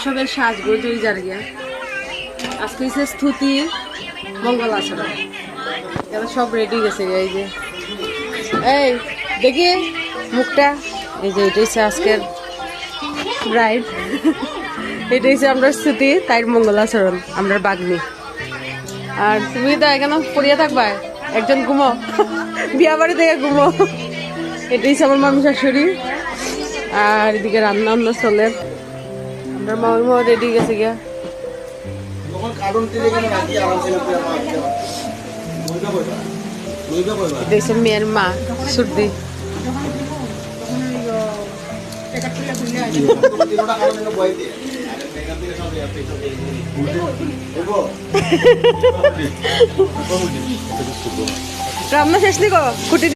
সবের সাজগোজ ওই জায়গা আজকে হচ্ছে স্তুতি মঙ্গল আচরণ এবার সব রেডি গেছে এই যে এই দেখি মুখটা এই যে এটা হচ্ছে আজকের ব্রাইড এটা হচ্ছে আমরা স্তুতি তাই মঙ্গল আচরণ আমরা বাগনি আর তুমি তো এখানে পড়িয়া থাকবা একজন ঘুমো বিয়া বাড়ি থেকে ঘুমো এটা হচ্ছে আমার মামি শাশুড়ি আর এদিকে রান্না বান্না চলে আমরা মামা রেডি গেছে গিয়া দেখছে মেয়ের মা সুর্দি রান্না শেষ নি গো খুঁটি